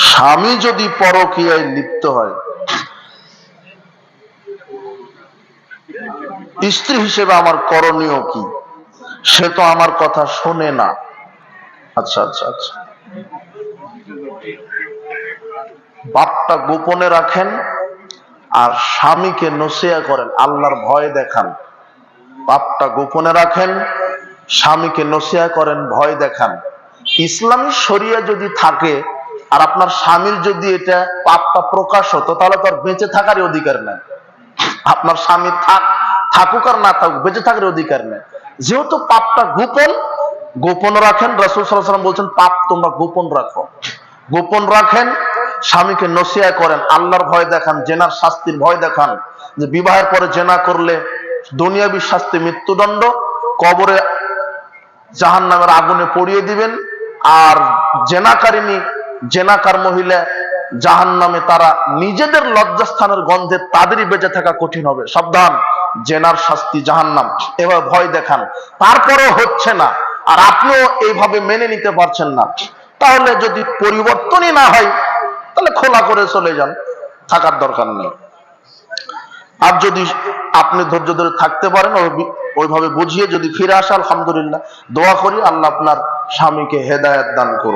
স্বামী যদি পরকীয়ায় লিপ্ত হয়, স্ত্রী হিসেবে আমার করণীয় কি? সে তো আমার কথা শোনে না। আচ্ছা আচ্ছা আচ্ছা, বাপটা গোপনে রাখেন আর স্বামীকে নসিহত করেন, আল্লাহর ভয় দেখান। পাপটা গোপনে রাখেন, স্বামীকে নসিহত করেন, ভয় দেখান। ইসলামী শরিয়া যদি থাকে আর আপনার স্বামীর যদি এটা পাপটা প্রকাশ হতো, তাহলে তো আর বেঁচে থাকারই অধিকার নেই। আপনার স্বামী থাকুক আর না থাকুক, বেঁচে থাকার অধিকার নেই। যেহেতু পাপটা গোপন রাখেন, রাসূল সাল্লাল্লাহু আলাইহি ওয়াসাল্লাম বলছেন পাপ তোমরা গোপন রাখো। গোপন রাখেন, স্বামীকে নসিহত করেন, আল্লাহর ভয় দেখান, জেনার শাস্তির ভয় দেখান, যে বিবাহের পরে জেনা করলে দুনিয়াবী শাস্তি মৃত্যুদণ্ড, কবরে জাহান্নামের আগুনে পড়িয়ে দিবেন। আর জেনাকার মহিলা জাহান্নামে, তারা নিজেদের লজ্জাস্থানের গন্ধে তাদেরই বেঁচে থাকা কঠিন হবে। সাবধান, জেনার শাস্তি জাহান্নাম। এবার ভয় দেখান, তারপরেও হচ্ছে না আর আপনিও এইভাবে মেনে নিতে পারছেন না, তাহলে যদি পরিবর্তনই না হয়, তাহলে খোলা করে চলে যান, থাকার দরকার নেই। আর যদি আপনি ধৈর্য ধরে থাকতে পারেন, ওইভাবে বুঝিয়ে যদি ফিরে আসে, আলহামদুলিল্লাহ। দোয়া করি আল্লাহ আপনার স্বামীকে হেদায়েত দান করুন।